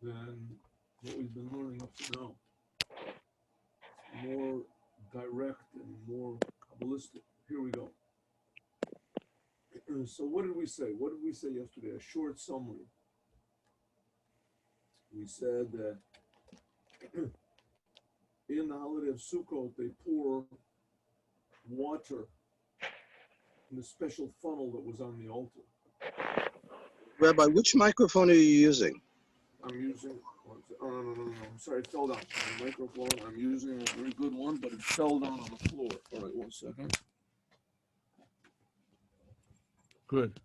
than what we've been learning up to now. More direct and more Kabbalistic. Here we go. So what did we say? What did we say yesterday? A short summary. We said that in the holiday of Sukkot, they pour water in a special funnel that was on the altar. Rabbi, which microphone are you using? I'm using, no, I'm sorry, it fell down. The microphone, I'm using a very good one, but it fell down on the floor. All right, 1 second. Good.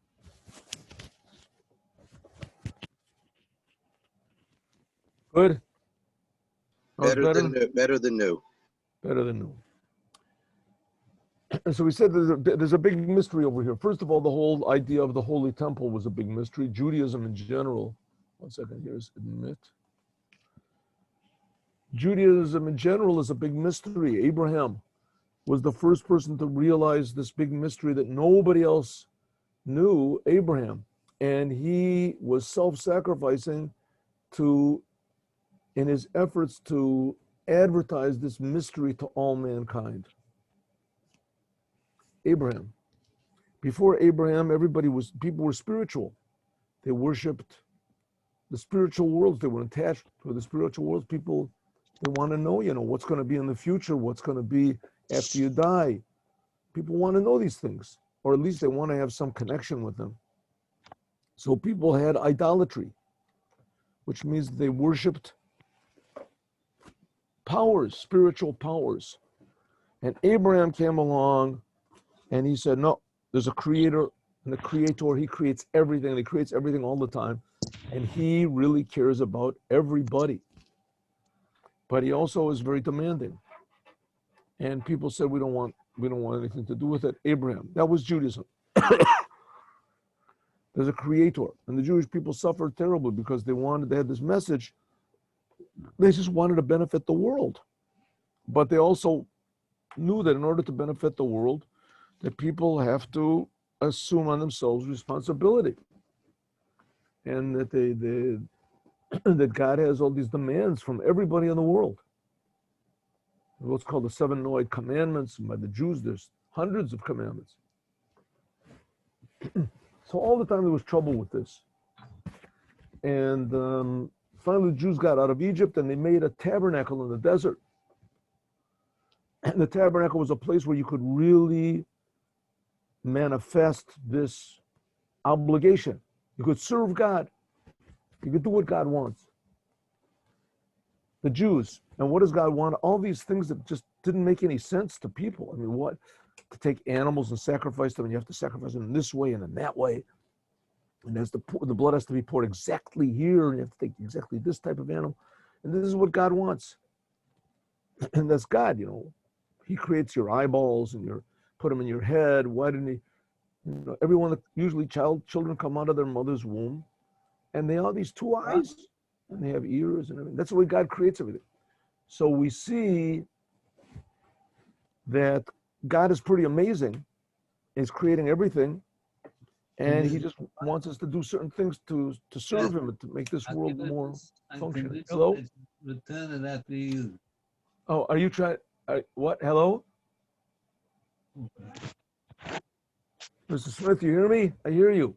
Good. Better than new. Better than new. And so we said there's a big mystery over here. First of all, the whole idea of the Holy Temple was a big mystery. Judaism in general. 1 second, here's admit. Judaism in general is a big mystery. Abraham was the first person to realize this big mystery that nobody else knew, Abraham. And he was self-sacrificing in his efforts to advertise this mystery to all mankind. Abraham. Before Abraham, people were spiritual. They worshipped the spiritual worlds. They were attached to the spiritual worlds. People, they want to know, what's going to be in the future, what's going to be after you die. People want to know these things, or at least they want to have some connection with them. So people had idolatry, which means they worshipped powers, spiritual powers. And Abraham came along and he said, no, there's a creator, and the creator, he creates everything, and he creates everything all the time. And he really cares about everybody. But he also is very demanding. And people said, we don't want anything to do with it. Abraham, that was Judaism. There's a creator. And the Jewish people suffered terribly because they had this message. They just wanted to benefit the world. But they also knew that in order to benefit the world, that people have to assume on themselves responsibility. And that that God has all these demands from everybody in the world. What's called the 7 Noahide commandments. And by the Jews, there's hundreds of commandments. So all the time there was trouble with this. And finally the Jews got out of Egypt and they made a tabernacle in the desert. And the tabernacle was a place where you could really manifest this obligation. You could serve God. You could do what God wants. The Jews. And what does God want? All these things that just didn't make any sense to people. I mean, what? To take animals and sacrifice them, and you have to sacrifice them in this way and in that way. And the blood has to be poured exactly here, and you have to take exactly this type of animal. And this is what God wants. And that's God, He creates your eyeballs and put them in your head. Why didn't he? Everyone, usually children come out of their mother's womb, and they have these 2 eyes, and they have ears and everything. That's the way God creates everything. So we see that God is pretty amazing. He's creating everything, and he just wants us to do certain things to serve him and to make this world more functional. Hello? Return it after you. Oh, are you trying? What? Hello? Mr. Smith, you hear me? I hear you.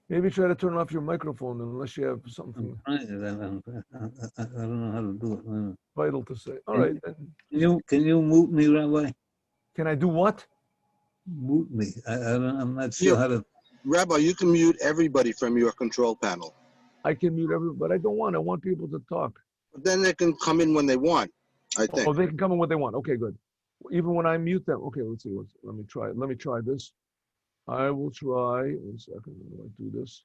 Maybe try to turn off your microphone unless you have something I don't know how to do it. vital to say. All right. Then. Can you mute me, Rabbi? Can I do what? Mute me. I'm not sure how to. Rabbi, you can mute everybody from your control panel. I can mute everybody, but I don't want. I want people to talk. But then they can come in when they want, I think. Oh, they can come in when they want. Okay, good. Even when I mute them. Okay, let's see. Let me try it. Let me try this. I will try. 1 second. How do I do this?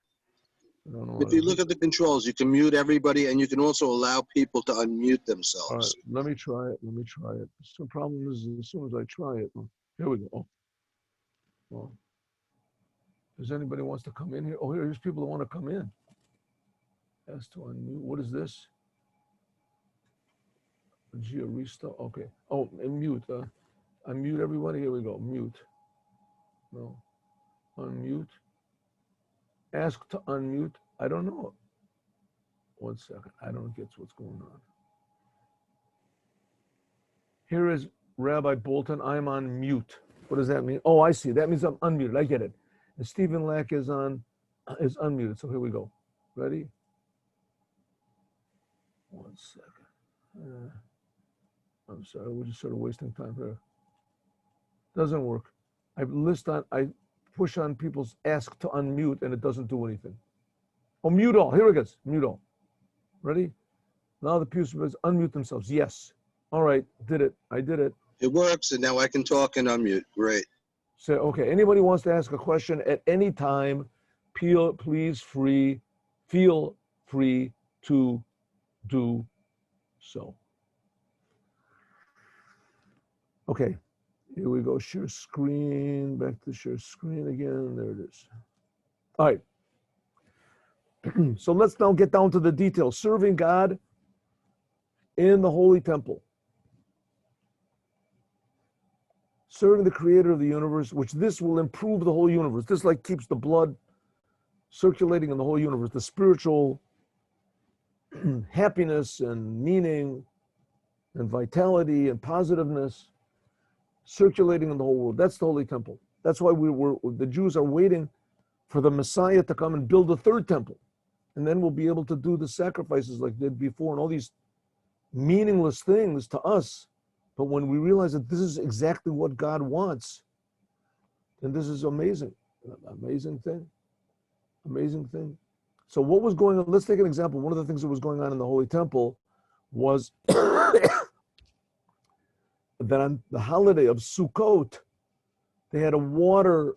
I don't know. If you look at the controls, you can mute everybody, and you can also allow people to unmute themselves. All right, let me try it. The problem is, as soon as I try it, here we go. Oh. Does anybody wants to come in here? Oh, here's people that want to come in. Has to unmute. What is this? Giarista. Okay. Oh, and mute. Unmute everybody. Here we go. Mute. No. Unmute. Ask to unmute. I don't know. 1 second. I don't get what's going on. Here is Rabbi Bolton. I'm on mute. What does that mean? Oh, I see. That means I'm unmuted. I get it. And Stephen Lack is unmuted. So here we go. Ready? 1 second. I'm sorry. We're just sort of wasting time here. Doesn't work. I push on people's ask to unmute and it doesn't do anything. Oh, mute all. Here it goes. Mute all. Ready? Now the participants unmute themselves. Yes. All right. Did it. I did it. It works, and now I can talk and unmute. Great. So, okay. Anybody wants to ask a question at any time, feel free to do so. Okay. Here we go. Share screen. Back to share screen again. There it is. All right. So let's now get down to the details. Serving God in the Holy Temple. Serving the Creator of the universe, which this will improve the whole universe. This like keeps the blood circulating in the whole universe, the spiritual happiness and meaning and vitality and positiveness circulating in the whole world. That's the Holy Temple. That's why the Jews are waiting for the Messiah to come and build a third temple. And then we'll be able to do the sacrifices like they did before and all these meaningless things to us. But when we realize that this is exactly what God wants, then this is amazing. Amazing thing. Amazing thing. So what was going on? Let's take an example. One of the things that was going on in the Holy Temple was that on the holiday of Sukkot, they had a water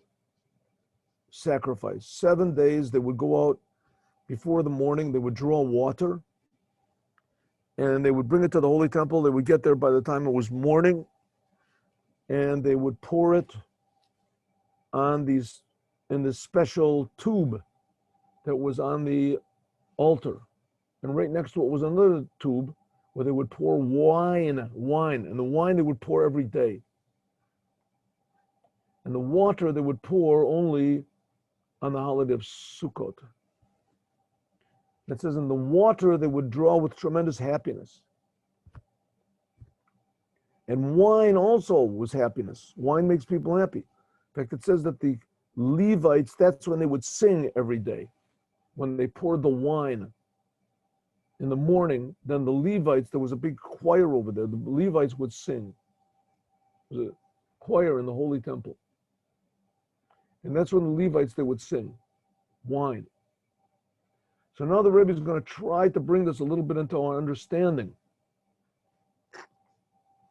sacrifice. 7 days, they would go out before the morning, they would draw water, and they would bring it to the Holy Temple. They would get there by the time it was morning, and they would pour it on in this special tube that was on the altar. And right next to it was another tube where they would pour wine, and the wine they would pour every day. And the water they would pour only on the holiday of Sukkot. It says in the water they would draw with tremendous happiness. And wine also was happiness. Wine makes people happy. In fact, it says that the Levites, that's when they would sing every day. When they poured the wine in the morning, then the Levites, there was a big choir over there. The Levites would sing. There was a choir in the Holy Temple. And that's when the Levites, they would sing wine. So now the Rebbe is going to try to bring this a little bit into our understanding,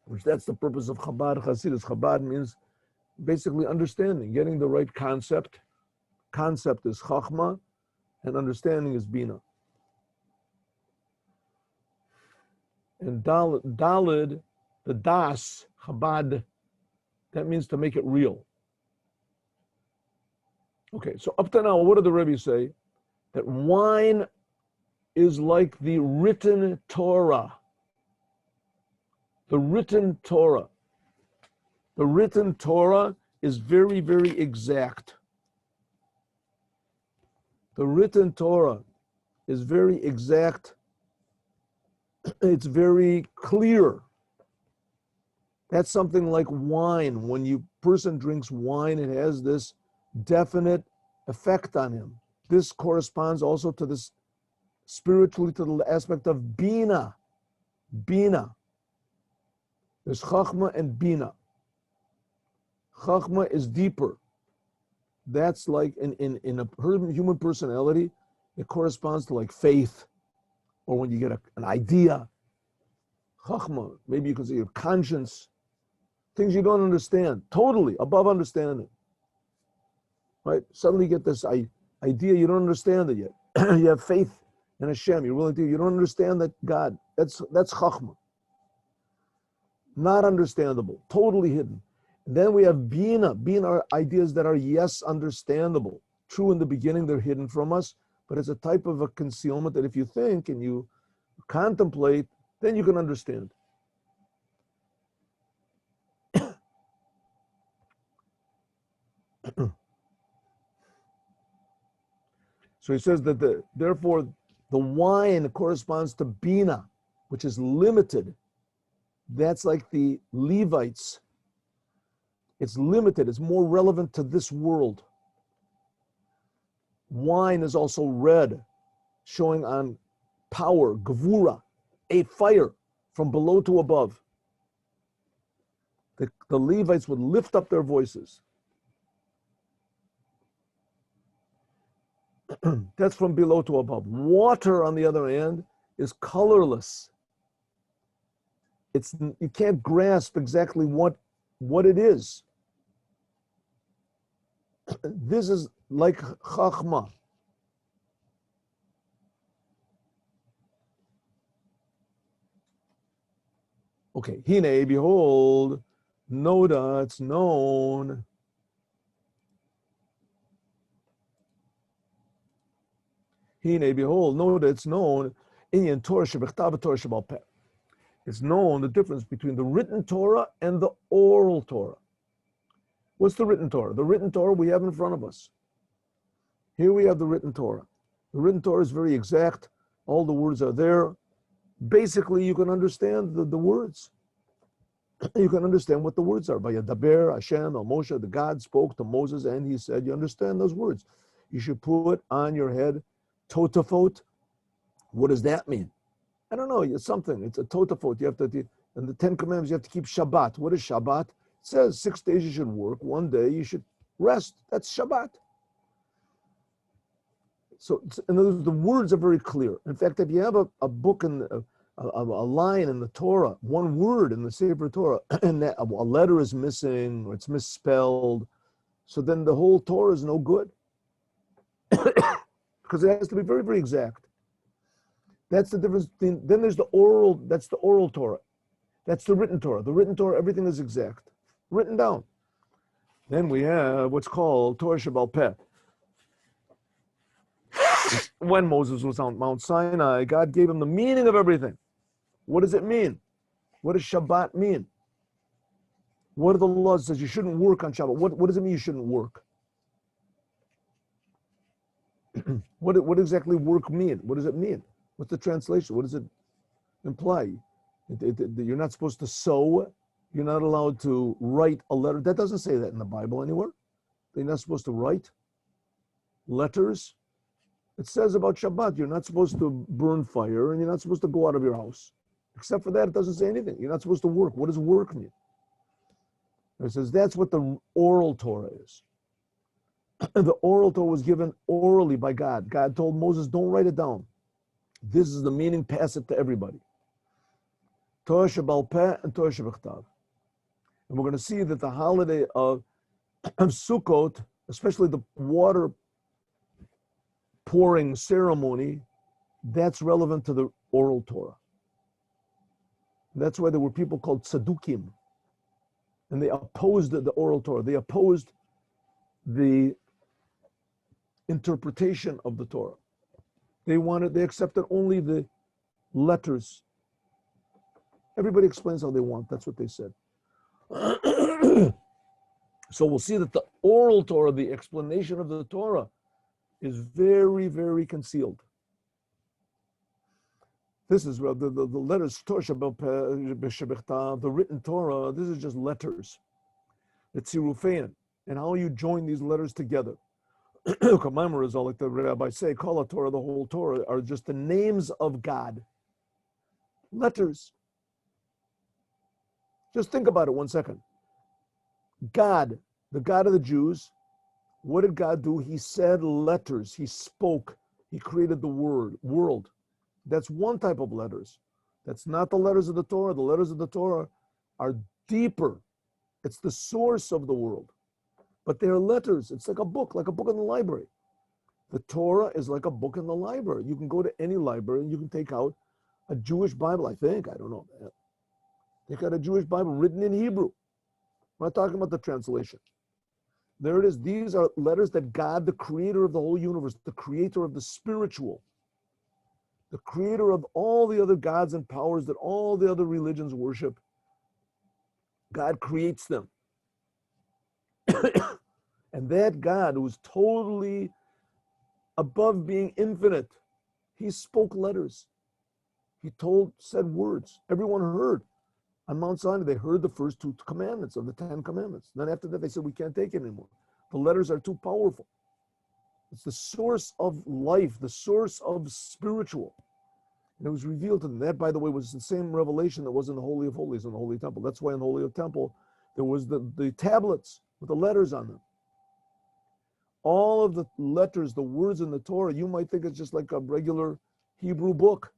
which that's the purpose of Chabad Hasidus. Chabad means basically understanding, getting the right concept. Concept is Chachma, and understanding is Bina. And Dalid, the Das, Chabad, that means to make it real. Okay, so up to now, what did the Rebbe say? That wine is like the written Torah. The written Torah. The written Torah is very, very exact. The written Torah is very exact. It's very clear. That's something like wine. When a person drinks wine, it has this definite effect on him. This corresponds also to this spiritually to the aspect of Bina. Bina. There's Chachma and Bina. Chachma is deeper. That's like in a human personality, it corresponds to like faith, or when you get an idea. Chachma, maybe you could say your conscience, things you don't understand, totally above understanding. Right? Suddenly you get this idea, you don't understand it yet. You have faith in Hashem, you're willing to, you don't understand that God, that's Chachma. Not understandable, totally hidden. And then we have Bina. Bina are ideas that are, yes, understandable. True, in the beginning, they're hidden from us, but it's a type of a concealment that if you think and you contemplate, then you can understand. So he says that therefore the wine corresponds to Bina, which is limited. That's like the Levites. It's limited. It's more relevant to this world. Wine is also red, showing on power, gevura, a fire from below to above. The Levites would lift up their voices. That's from below to above. Water, on the other hand, is colorless. You can't grasp exactly what it is. This is like chachma. Okay, hine, behold, noda, it's known. Hine, behold, noda, it's known. Inyan Torah shebechtav, Torah shebal peh. It's known the difference between the written Torah and the oral Torah. What's the written Torah? The written Torah we have in front of us. Here we have the written Torah. The written Torah is very exact. All the words are there. Basically, you can understand the words. You can understand what the words are. Vayadaber Hashem el Moshe, the God spoke to Moses and he said, you understand those words. You should put on your head totafot. What does that mean? I don't know, it's something. It's a totafot. You have to, in the 10 Commandments, you have to keep Shabbat. What is Shabbat? It says 6 days you should work, 1 day you should rest. That's Shabbat. So, in other words, the words are very clear. In fact, if you have a book in a line in the Torah, one word in the Sefer Torah, and that a letter is missing or it's misspelled, so then the whole Torah is no good. Because it has to be very, very exact. That's the difference between, then there's the oral, that's the oral Torah. That's the written Torah. The written Torah, everything is exact, written down. Then we have what's called Torah Shebal Peh. When Moses was on Mount Sinai, God gave him the meaning of everything. What does it mean? What does Shabbat mean? What are the laws? It says you shouldn't work on Shabbat. What does it mean you shouldn't work? What exactly work mean? What does it mean? What's the translation? What does it imply? You're not supposed to sew. You're not allowed to write a letter. That doesn't say that in the Bible anywhere. You're not supposed to write letters. It says about Shabbat, you're not supposed to burn fire and you're not supposed to go out of your house. Except for that, it doesn't say anything. You're not supposed to work. What does work mean? It says that's what the oral Torah is. The oral Torah was given orally by God. God told Moses, don't write it down. This is the meaning, pass it to everybody. Torah Shebal Peh and Torah Shebechtav. And we're going to see that the holiday of Sukkot, especially the water pouring ceremony, that's relevant to the oral Torah. That's why there were people called Tzadukim, and they opposed the oral Torah. They opposed the interpretation of the Torah. They accepted only the letters. Everybody explains how they want. That's what they said. So we'll see that the oral Torah, the explanation of the Torah, is very, very concealed. This is the letters, Torah Shebechtav, the written Torah, this is just letters. It's Tzirufein, and how you join these letters together. Mimor is all like the Rabbi say, call a Torah, the whole Torah, are just the names of God. Letters. Just think about it 1 second. God, the God of the Jews, what did God do? He said letters. He spoke. He created the world. That's one type of letters. That's not the letters of the Torah. The letters of the Torah are deeper. It's the source of the world. But they're letters. It's like a book in the library. The Torah is like a book in the library. You can go to any library and you can take out a Jewish Bible, I think. I don't know. Take out a Jewish Bible written in Hebrew. We're not talking about the translation. There it is. These are letters that God, the creator of the whole universe, the creator of the spiritual, the creator of all the other gods and powers that all the other religions worship, God creates them. And that God, who's totally above being infinite. He spoke letters. He said words. Everyone heard. On Mount Sinai, they heard the first 2 commandments of the 10 commandments. Then after that, they said, we can't take it anymore. The letters are too powerful. It's the source of life, the source of spiritual. And it was revealed to them. That, by the way, was the same revelation that was in the Holy of Holies, in the Holy Temple. That's why in the Holy of Temple, there was the tablets with the letters on them. All of the letters, the words in the Torah, you might think it's just like a regular Hebrew book.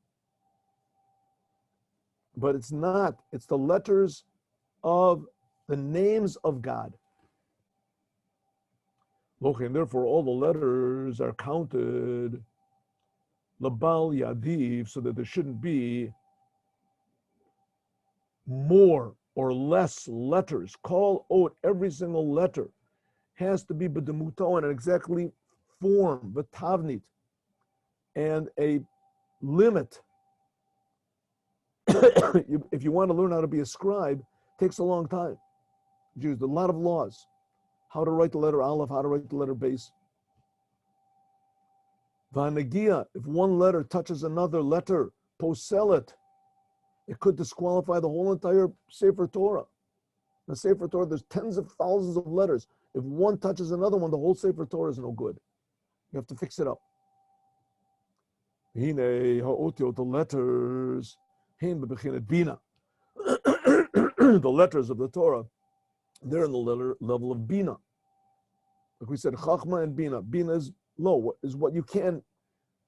But it's not. It's the letters of the names of God. Okay, and therefore all the letters are counted labal yadiv, so that there shouldn't be more or less letters. Call out every single letter has to be b'demuto, an exactly form, b'tavnit, and a limit. If you want to learn how to be a scribe, it takes a long time. There's a lot of laws. How to write the letter Aleph, how to write the letter Beis. Vanagia, if one letter touches another letter, posel it. It could disqualify the whole entire Sefer Torah. In the Sefer Torah, there's tens of thousands of letters. If one touches another one, the whole Sefer Torah is no good. You have to fix it up. Hine ha'otiot, the letters, hin b'bechinet bina. The letters of the Torah, they're in the level of bina. Like we said, chachma and bina. Bina is low, is what you can,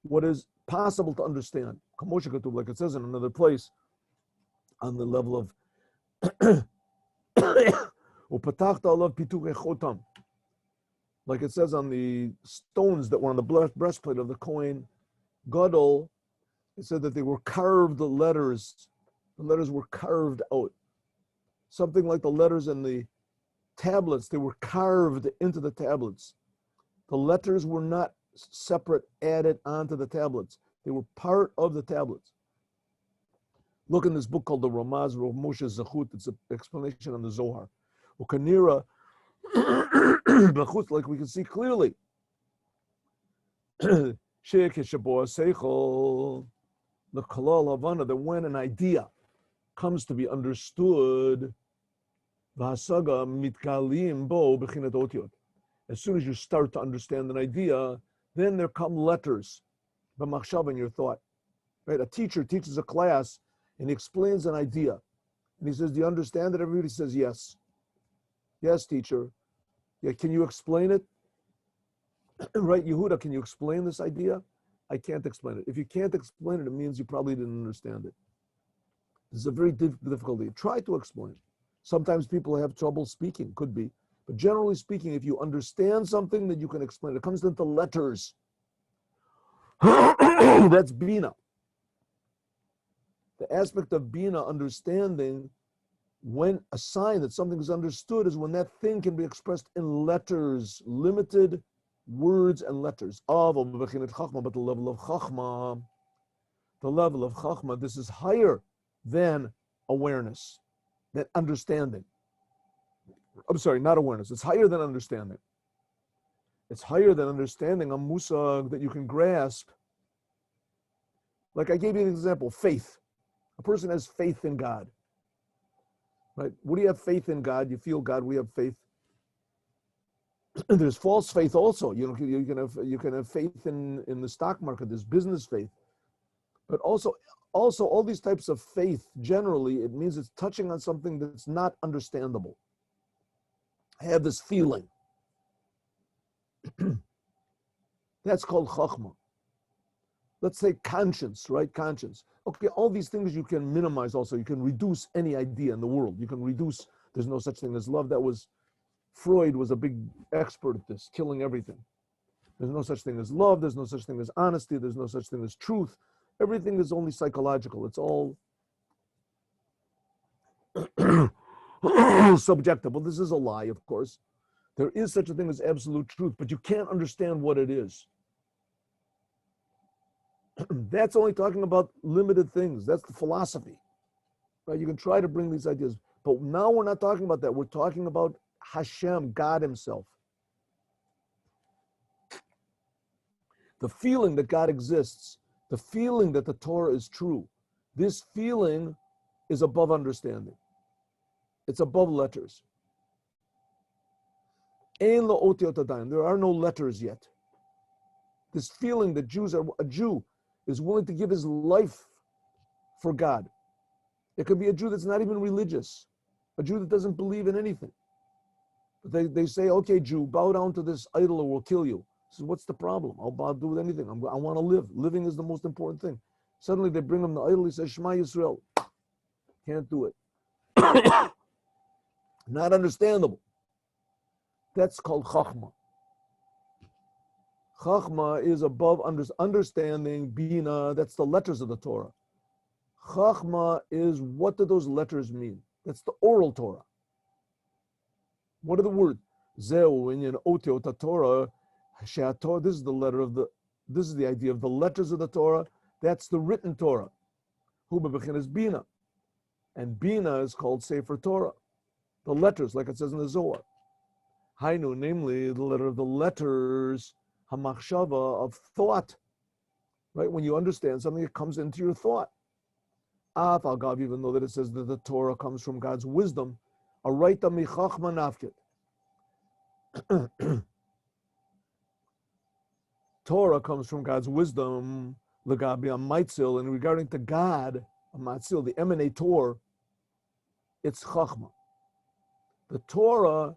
what is possible to understand. Like it says in another place, on the level of like it says on the stones that were on the breastplate of the Kohen Gadol, it said that they were carved letters. The letters were carved out. Something like the letters in the tablets, they were carved into the tablets. The letters were not separate, added onto the tablets. They were part of the tablets. Look in this book called the Ramaz Rav Moshe Zechut. It's an explanation on the Zohar. Ukanira, like we can see clearly. That when an idea comes to be understood, as soon as you start to understand an idea, then there come letters, b'machshava, in your thought. Right? A teacher teaches a class and he explains an idea. And he says, do you understand it? Everybody says, yes. Yes, teacher. Yeah, can you explain it? Right, Yehuda, can you explain this idea? I can't explain it. If you can't explain it, it means you probably didn't understand it. This is a very difficulty. Try to explain. Sometimes people have trouble speaking, could be. But generally speaking, if you understand something, then you can explain it. It comes into letters. That's Bina. The aspect of Bina, understanding, when a sign that something is understood is when that thing can be expressed in letters, limited words and letters. But the level of Chachma, this is higher than awareness, than understanding. I'm sorry, not awareness. It's higher than understanding. It's higher than understanding a musag that you can grasp. Like I gave you an example, faith. A person has faith in God. Right? What do you have faith in God? You feel God, we have faith. There's false faith also. You can have faith in the stock market. There's business faith. But also all these types of faith, generally, it means it's touching on something that's not understandable. I have this feeling. That's called chachma. Let's say conscience, right? Conscience. Okay, all these things you can minimize also. You can reduce any idea in the world. You can reduce, there's no such thing as love. Freud was a big expert at this, killing everything. There's no such thing as love. There's no such thing as honesty. There's no such thing as truth. Everything is only psychological. It's all subjective. Well, this is a lie, of course. There is such a thing as absolute truth, but you can't understand what it is. That's only talking about limited things. That's the philosophy. Right? You can try to bring these ideas, but now we're not talking about that. We're talking about Hashem, God himself. The feeling that God exists, the feeling that the Torah is true, this feeling is above understanding. It's above letters. There are no letters yet. This feeling that a Jew is willing to give his life for God. It could be a Jew that's not even religious, a Jew that doesn't believe in anything. But they say, okay, Jew, bow down to this idol or we'll kill you. He says, what's the problem? I'll do with anything. I want to live. Living is the most important thing. Suddenly they bring him the idol. He says, Shema Yisrael. Can't do it. Not understandable. That's called Chachma. Chachma is above understanding, Bina, that's the letters of the Torah. Chachma is, what do those letters mean? That's the oral Torah. What are the words? Zeu in Otiot Torah, Sheator, this is the idea of the letters of the Torah. That's the written Torah. Hu bebechin is Bina. And Bina is called Sefer Torah. The letters, like it says in the Zohar. Hainu, namely the letters, hamachshava, of thought. Right? When you understand something, it comes into your thought. Af agav, even though that it says that the Torah comes from God's wisdom, araita michachma nafkit. Torah comes from God's wisdom, legabi amatzil, and regarding to God, amatzil, the emanator, it's chachma. The Torah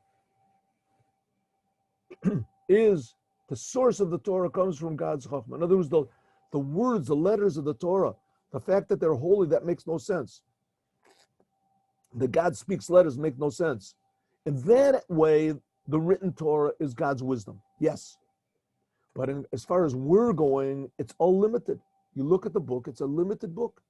is, the source of the Torah comes from God's chachma. In other words, the words, the letters of the Torah, the fact that they're holy, that makes no sense. That God speaks letters make no sense. In that way, the written Torah is God's wisdom. Yes. But as far as we're going, it's all limited. You look at the book, it's a limited book.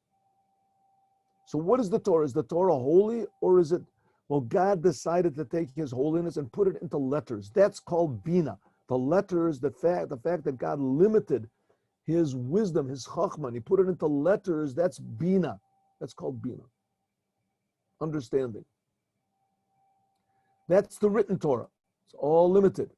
So what is the Torah? Is the Torah holy, or is it, well, God decided to take his holiness and put it into letters. That's called Bina. The letters, the fact that God limited his wisdom, his chachma, he put it into letters, that's Bina. That's called Bina. Understanding. That's the written Torah. It's all limited.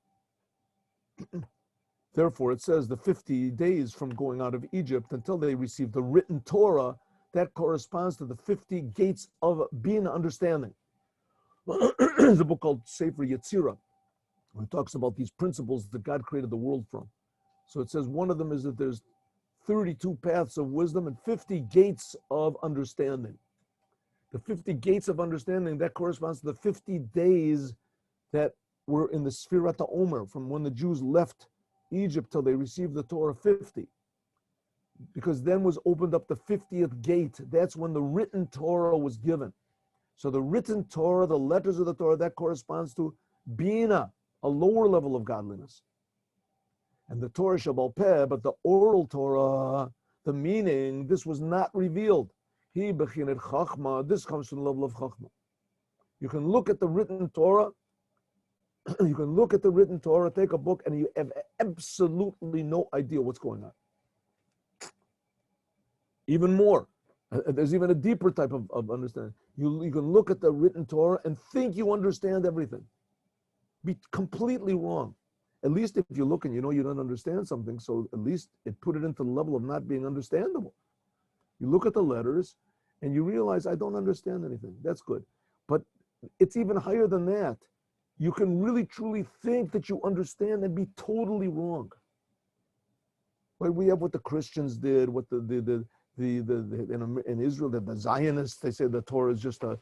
Therefore, it says the 50 days from going out of Egypt until they received the written Torah, that corresponds to the 50 gates of Bina, understanding. There's a book called Sefer Yetzirah, where it talks about these principles that God created the world from. So it says one of them is that there's 32 paths of wisdom and 50 gates of understanding. The 50 gates of understanding, that corresponds to the 50 days that were in the Sfirat HaOmer, from when the Jews left Egypt till they received the Torah, 50. Because then was opened up the 50th gate. That's when the written Torah was given. So the written Torah, the letters of the Torah, that corresponds to Bina, a lower level of godliness. And the Torah Shabal Peh, but the oral Torah, the meaning, this was not revealed. He bechinet Chachma, this comes from the level of Chachma. You can look at the written Torah, take a book, and you have absolutely no idea what's going on. Even more, there's even a deeper type of understanding. You can look at the written Torah and think you understand everything. Be completely wrong. At least if you look and you know you don't understand something, so at least it put it into the level of not being understandable. You look at the letters and you realize, I don't understand anything. That's good. But it's even higher than that. You can really truly think that you understand and be totally wrong. Right? We have what the Christians did, what in Israel, the Zionists, they say the Torah is just a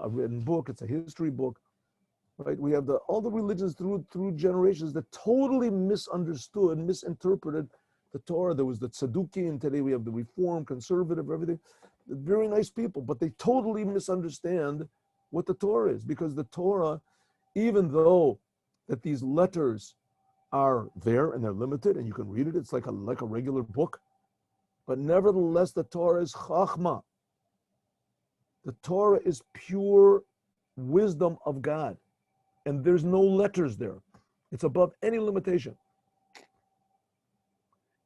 written book, it's a history book. Right? We have all the religions through generations that totally misunderstood, misinterpreted the Torah. There was the Tzaddukim, and today we have the Reform, conservative, everything. They're very nice people, but they totally misunderstand what the Torah is, because the Torah, even though that these letters are there and they're limited and you can read it, it's like a regular book, but nevertheless the Torah is Chachma. The Torah is pure wisdom of God. And there's no letters there. It's above any limitation.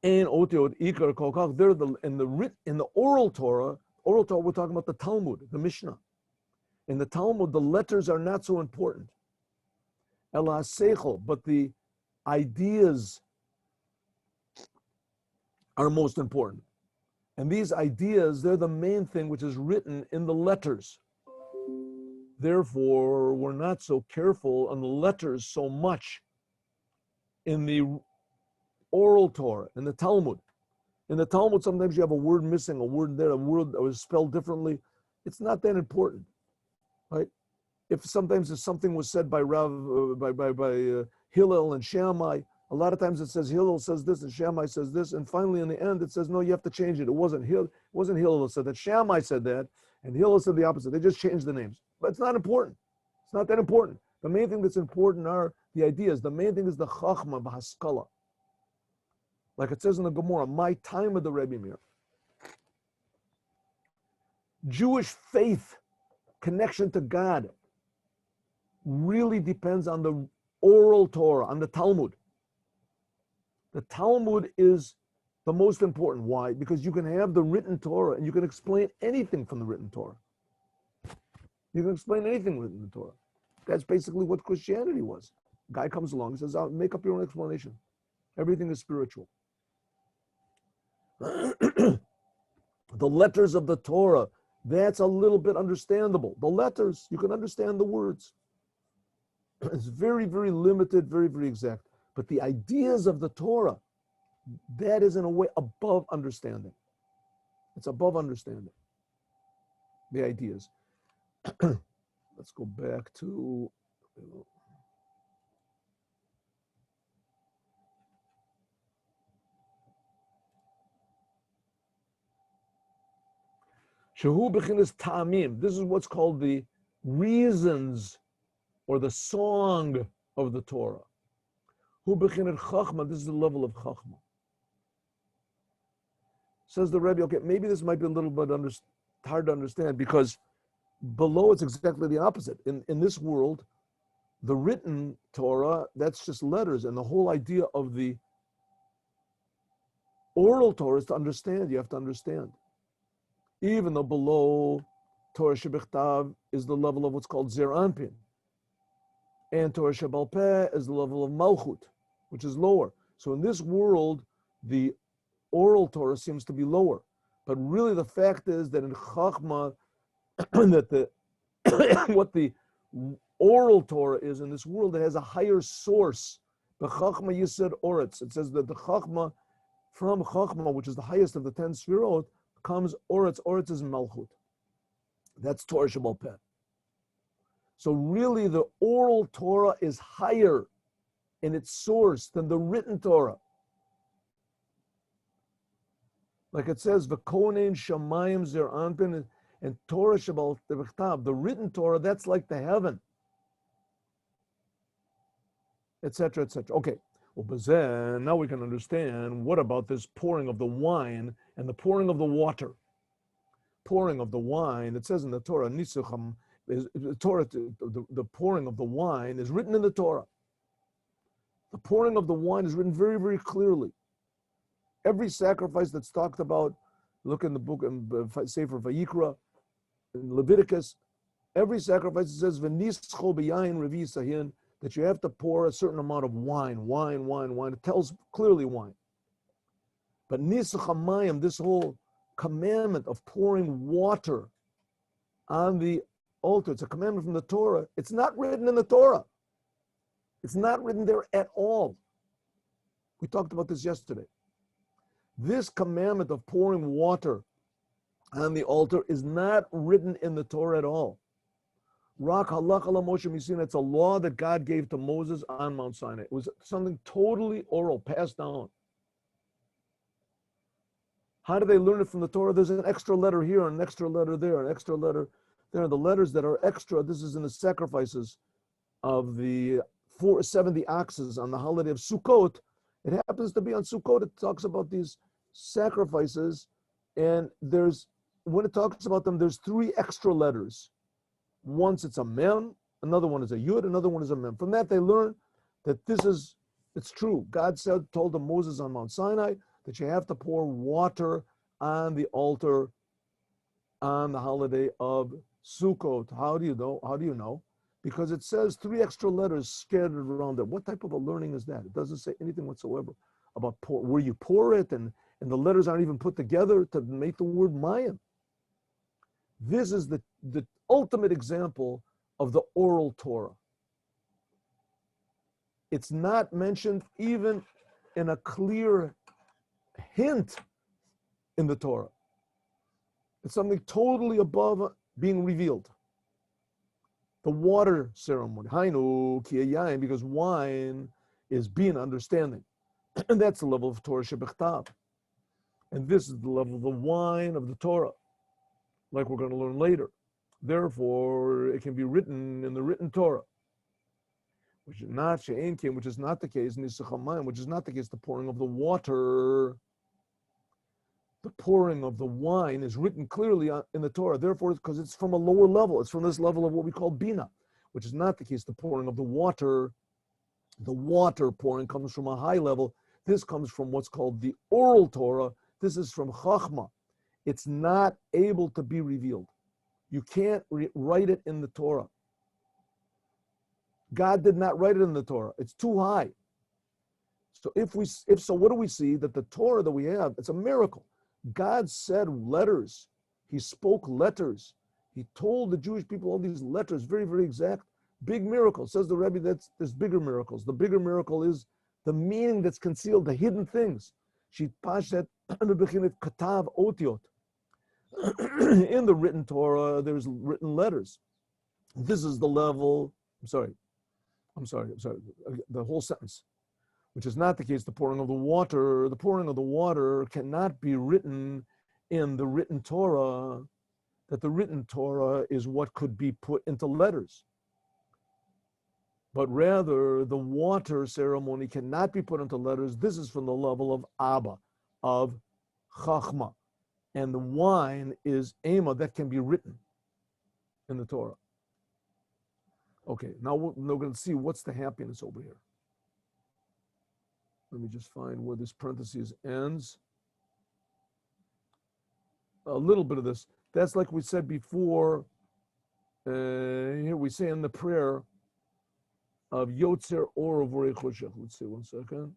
And otiot ikar kolkach, they're in the oral Torah, we're talking about the Talmud, the Mishnah. In the Talmud, the letters are not so important. Ela seichel, but the ideas are most important. And these ideas, they're the main thing which is written in the letters. Therefore, we're not so careful on the letters so much in the oral Torah, in the Talmud. In the Talmud, sometimes you have a word missing, a word there, a word that was spelled differently. It's not that important, right? If something was said by Hillel and Shammai, a lot of times it says Hillel says this and Shammai says this, and finally in the end it says no, you have to change it. It wasn't Hillel that said that. Shammai said that, and Hillel said the opposite. They just changed the names, but it's not important. It's not that important. The main thing that's important are the ideas. The main thing is the chachma b'haskala. Like it says in the Gemara, my time of the Rebbe Mir. Jewish faith, connection to God, really depends on the oral Torah, on the Talmud. The Talmud is the most important. Why? Because you can have the written Torah and you can explain anything from the written Torah. You can explain anything written in the Torah. That's basically what Christianity was. A guy comes along and says, I'll make up your own explanation. Everything is spiritual. The letters of the Torah, that's a little bit understandable. The letters, you can understand the words. It's very, very limited, very, very exact. But the ideas of the Torah, that is in a way above understanding. It's above understanding. The ideas. Let's go back to... Shehu b'chinas ta'amim. This is what's called the reasons or the song of the Torah. Hu b'chinas chachma. This is the level of chachma. Says the Rebbe, okay, maybe this might be a little bit hard to understand because below it's exactly the opposite. In this world, the written Torah, that's just letters, and the whole idea of the oral Torah is to understand. You have to understand. Even though below Torah Shebichtav is the level of what's called Zer Anpin, and Torah Shebal Peh is the level of Malchut, which is lower. So in this world, the oral Torah seems to be lower, but really the fact is that in Chachma, that what the oral Torah is in this world, it has a higher source. The Chachma Yisod Oretz. It says that the Chachma, from Chachma, which is the highest of the 10 Sfirot, comes Oretz. Oretz is Malchut. That's Torah Shebal Peh. So really the oral Torah is higher in its source than the written Torah. Like it says, V'konein shamayim zer anpin, and Torah Shebal Peh, the written Torah, that's like the heaven, etc., etc. Okay. Well, but then now we can understand what about this pouring of the wine and the pouring of the water. Pouring of the wine, it says in the Torah, Nisucham, the pouring of the wine is written in the Torah. The pouring of the wine is written very, very clearly. Every sacrifice that's talked about, look in the book, in Sefer Vayikra, in Leviticus, every sacrifice it says, V'nischo b'yayin revi sahin, that you have to pour a certain amount of wine. It tells clearly wine. But Nisach HaMayim, this whole commandment of pouring water on the altar, it's a commandment from the Torah. It's not written in the Torah. It's not written there at all. We talked about this yesterday. This commandment of pouring water on the altar is not written in the Torah at all. Rak halach ala Moshe Misina. It's a law that God gave to Moses on Mount Sinai. It was something totally oral, passed down. How do they learn it from the Torah? There's an extra letter here, an extra letter there, an extra letter there. The letters that are extra, this is in the sacrifices of the 70 oxes on the holiday of Sukkot. It happens to be on Sukkot. It talks about these sacrifices, and when it talks about them, there's 3 extra letters. Once it's a mem, another one is a yud, another one is a mem. From that they learn that it's true. God told to Moses on Mount Sinai that you have to pour water on the altar on the holiday of Sukkot. How do you know? Because it says 3 extra letters scattered around it. What type of a learning is that? It doesn't say anything whatsoever about where you pour it and and the letters aren't even put together to make the word Mayim. This is the ultimate example of the oral Torah. It's not mentioned even in a clear hint in the Torah. It's something totally above being revealed. The water ceremony, Hainu ki yayin, because wine is being understanding. And that's the level of Torah shebechtav. And this is the level of the wine of the Torah, like we're going to learn later. Therefore, it can be written in the written Torah, which is not she'enkim, which is not the case in Nisachamayim, which is not the case the pouring of the water. The pouring of the wine is written clearly in the Torah. Therefore, because it's from a lower level, it's from this level of what we call bina, which is not the case the pouring of the water. The water pouring comes from a high level. This comes from what's called the oral Torah. This is from Chachma. It's not able to be revealed. You can't write it in the Torah. God did not write it in the Torah. It's too high. So if so, what do we see? That the Torah that we have, it's a miracle. God said letters. He spoke letters. He told the Jewish people all these letters, very, very exact. Big miracle. Says the Rebbe, there's bigger miracles. The bigger miracle is the meaning that's concealed, the hidden things. She pashet katav otiot. In the written Torah, there's written letters. This is the level. I'm sorry. The whole sentence, which is not the case. The pouring of the water. The pouring of the water cannot be written in the written Torah. That the written Torah is what could be put into letters. But rather, the water ceremony cannot be put into letters. This is from the level of Abba, of Chachma. And the wine is Ema, that can be written in the Torah. Okay, now we're going to see what's the happiness over here. Let me just find where this parenthesis ends. A little bit of this. That's like we said before. Here we say in the prayer of Yotzer Or Vorei Choshech. Let's see, 1 second.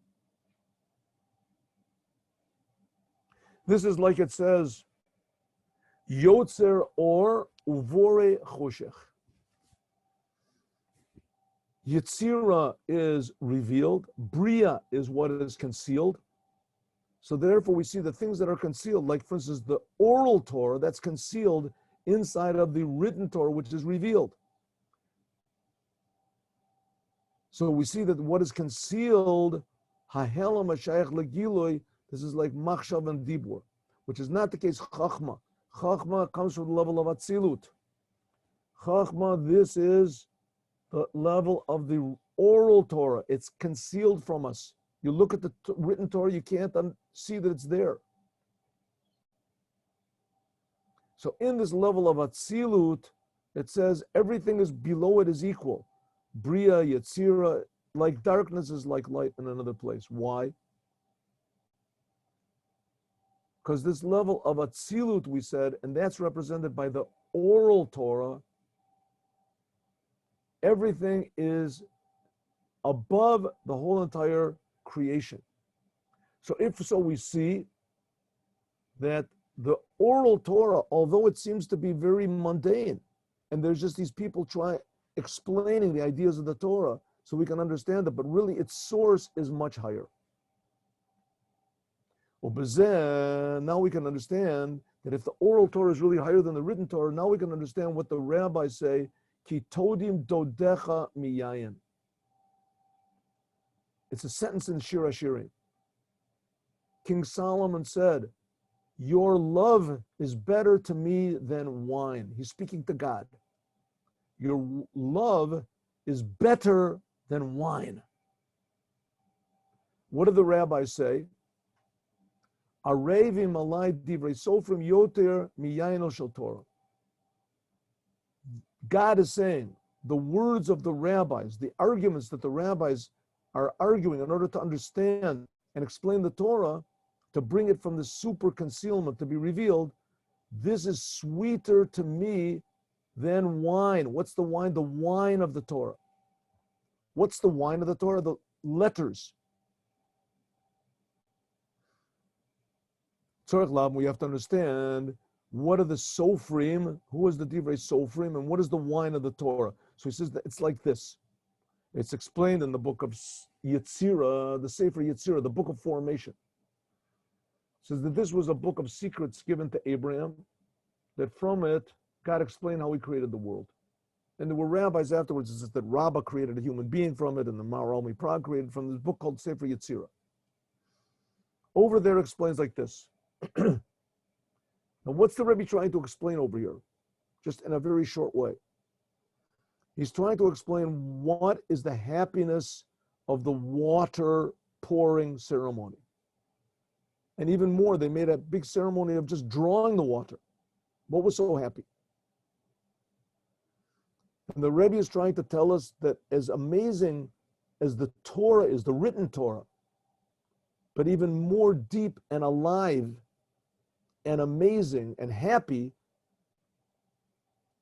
This is like it says, Yotzer Or Vorei Choshech. Yetzira is revealed. Bria is what is concealed. So therefore we see the things that are concealed, like for instance, the oral Torah that's concealed inside of the written Torah, which is revealed. So we see that what is concealed, Hahela Mashayach Legiloi, this is like Machshav and Dibur, which is not the case Chachma. Chachma comes from the level of Atzilut. Chachma, this is the level of the oral Torah. It's concealed from us. You look at the written Torah, you can't see that it's there. So in this level of Atzilut, it says everything is below it is equal. Bria, Yetzira, like darkness is like light in another place. Why? Because this level of Atzilut, we said, and that's represented by the oral Torah, everything is above the whole entire creation. So if so, we see that the oral Torah, although it seems to be very mundane, and there's just these people explaining the ideas of the Torah so we can understand it, but really its source is much higher. Now we can understand that if the oral Torah is really higher than the written Torah, now we can understand what the rabbis say, Ki todim dodecha miyayin. It's a sentence in Shir HaShirim. King Solomon said, your love is better to me than wine. He's speaking to God. Your love is better than wine. What do the rabbis say? Arevim alai divrei sofrim yoter miyayin shel Torah. God is saying, the words of the rabbis, the arguments that the rabbis are arguing in order to understand and explain the Torah, to bring it from the super concealment to be revealed, this is sweeter to me than wine. What's the wine? The wine of the Torah. What's the wine of the Torah? The letters. we have to understand what are the sofrim, who is the divrei sofrim, and what is the wine of the Torah. So he says that it's like this. It's explained in the book of Yetzirah, the Sefer Yetzirah, the book of formation. It says that this was a book of secrets given to Abraham, that from it, God explained how he created the world. And there were rabbis afterwards that said that Rabbi created a human being from it, and the Maharal Miprag created from this book called Sefer Yetzirah. Over there explains like this. Now, what's the Rebbe trying to explain over here? Just in a very short way. He's trying to explain what is the happiness of the water pouring ceremony. And even more, they made a big ceremony of just drawing the water. What was so happy? And the Rebbe is trying to tell us that as amazing as the Torah is, the written Torah, but even more deep and alive and amazing and happy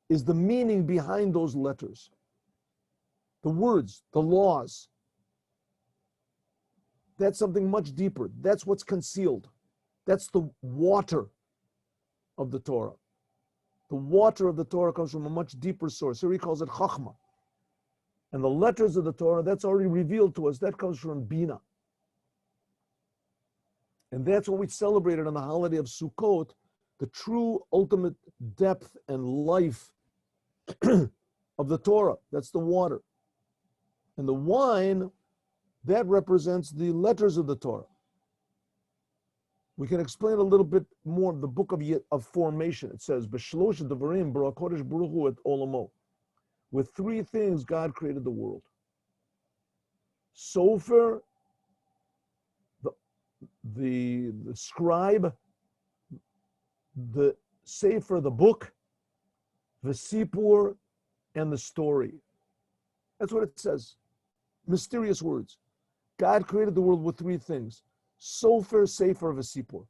is the meaning behind those letters. The words, the laws. That's something much deeper. That's what's concealed. That's the water of the Torah. The water of the Torah comes from a much deeper source. Here he calls it Chachma. And the letters of the Torah, that's already revealed to us. That comes from Bina. And that's what we celebrated on the holiday of Sukkot, the true ultimate depth and life of the Torah. That's the water. And the wine, that represents the letters of the Torah. We can explain a little bit more of the book of formation. It says, B'shlosh devarim bara kodesh baruch hu et olamo. With three things, God created the world. Sofer, the scribe, the sefer, the book, the sipur, and the story. That's what it says. Mysterious words. God created the world with three things. Sofer, sefer, v'sipur.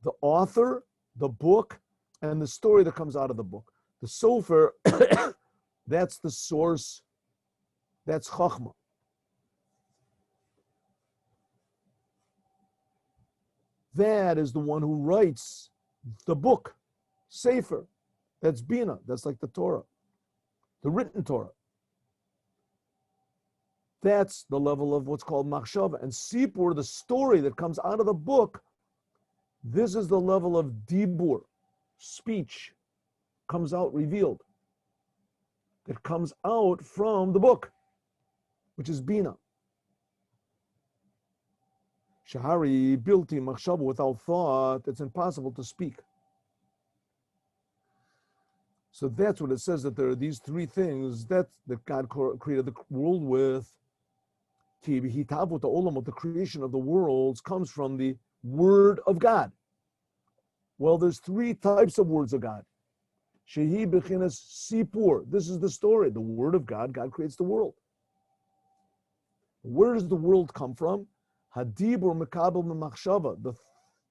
The author, the book, and the story that comes out of the book. The sofer, that's the source. That's Chachma. That is the one who writes the book, Sefer. That's Bina. That's like the Torah, the written Torah. That's the level of what's called Machshava. And Sipur, the story that comes out of the book, this is the level of Dibur, speech, comes out revealed. That comes out from the book, which is Bina. Shahari, Bilti, Machshava, without thought, it's impossible to speak. So that's what it says, that there are these three things that God created the world with. The creation of the worlds comes from the word of God. Well, there's three types of words of God. Shehi bechinas sipur. This is the story, the word of God. God creates the world. Where does the world come from? Hadibur mekabel memachshava. The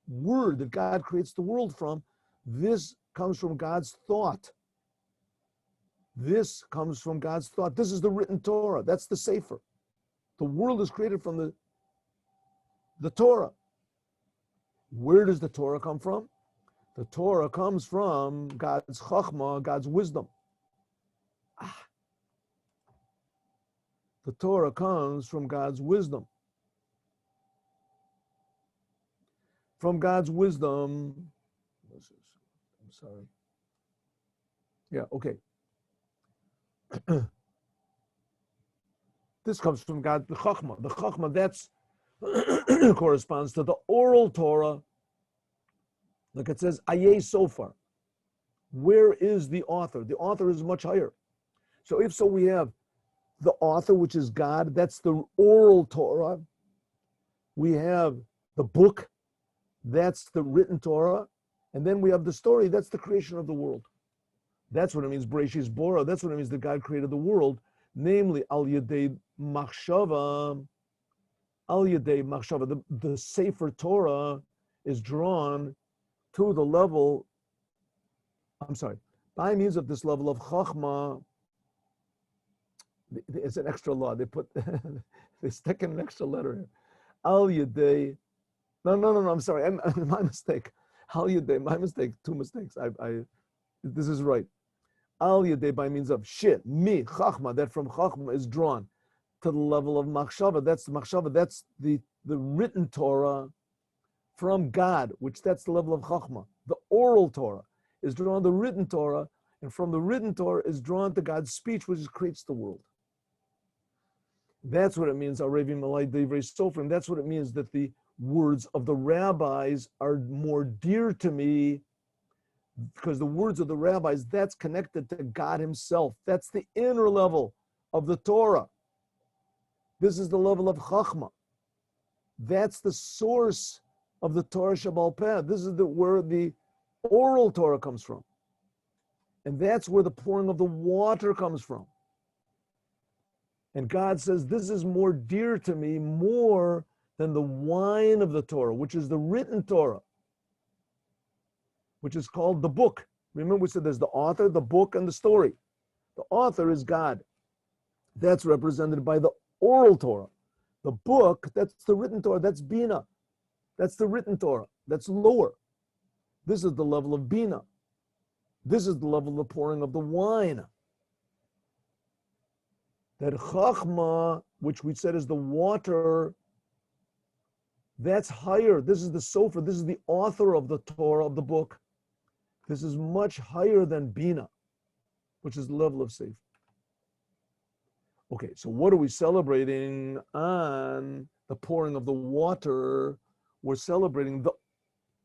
word that God creates the world from, this comes from God's thought. This comes from God's thought. This is the written Torah. That's the Sefer. The world is created from the Torah. Where does the Torah come from? The Torah comes from God's Chachma, God's wisdom. The Torah comes from God's wisdom. From God's wisdom, I'm sorry. Yeah, okay. This comes from God, the Chachma. The Chachma, that's corresponds to the oral Torah. Like it says, Ayeh Sofar. Where is the author? The author is much higher. So if so, we have the author, which is God. That's the oral Torah. We have the book. That's the written Torah. And then we have the story. That's the creation of the world. That's what it means, Bereshis Bora. That's what it means that God created the world. Namely, Al Yedei Machshava. Al Yedei Machshava. The Sefer Torah is drawn to the level, by means of this level of Chachma. It's an extra law. They stick in an extra letter here. Al Yedei No. I'm sorry. My mistake. Al Yadei, my mistake. Two mistakes. This is right. Al Yadei by means of shit, mi, chachma, that from chachma is drawn to the level of machshava. That's the machshava. That's the written Torah from God, which that's the level of chachma. The oral Torah is drawn to the written Torah, and from the written Torah is drawn to God's speech, which creates the world. That's what it means. Arevi malai divrei sofrim. That's what it means that the words of the rabbis are more dear to me, because the words of the rabbis, that's connected to God himself. That's the inner level of the Torah. This is the level of chachma. That's the source of the Torah Shabbal Peh. This is where the oral Torah comes from. And that's where the pouring of the water comes from. And God says, this is more dear to me, more than the wine of the Torah, which is the written Torah, which is called the book. Remember, we said there's the author, the book, and the story. The author is God. That's represented by the oral Torah. The book, that's the written Torah, that's Bina. That's the written Torah. That's lower. This is the level of Bina. This is the level of the pouring of the wine. That Chachma, which we said is the water, that's higher. This is the Sofer. This is the author of the Torah, of the book. This is much higher than Bina, which is the level of Sefer. Okay, so what are we celebrating on the pouring of the water? We're celebrating the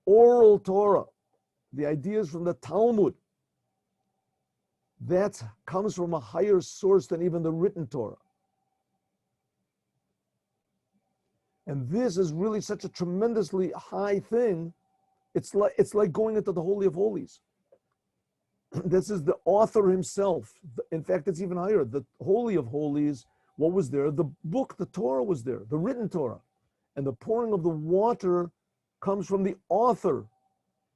oral Torah, the ideas from the Talmud. That comes from a higher source than even the written Torah. And this is really such a tremendously high thing. It's like going into the Holy of Holies. This is the author himself. In fact, it's even higher. The Holy of Holies, what was there? The book, the Torah was there, the written Torah. And the pouring of the water comes from the author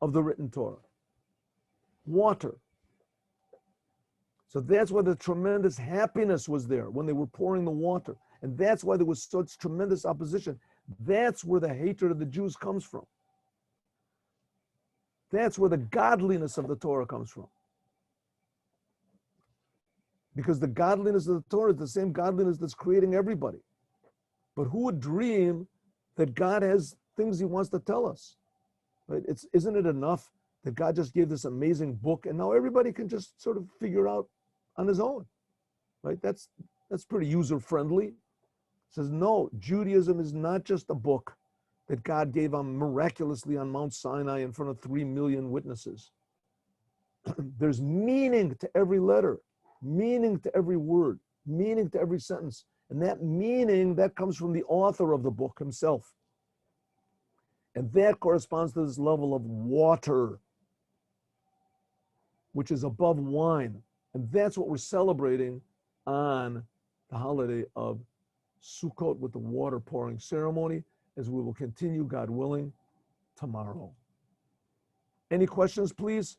of the written Torah. Water. So that's why the tremendous happiness was there when they were pouring the water. And that's why there was such tremendous opposition. That's where the hatred of the Jews comes from. That's where the godliness of the Torah comes from. Because the godliness of the Torah is the same godliness that's creating everybody. But who would dream that God has things he wants to tell us? Right? Isn't it enough that God just gave this amazing book and now everybody can just sort of figure out on his own? Right? That's pretty user-friendly. It says, no, Judaism is not just a book that God gave miraculously on Mount Sinai in front of 3 million witnesses. There's meaning to every letter, meaning to every word, meaning to every sentence. And that meaning, that comes from the author of the book himself. And that corresponds to this level of water, which is above wine. And that's what we're celebrating on the holiday of Sukkot with the water pouring ceremony, as we will continue, God willing, tomorrow. Any questions, please?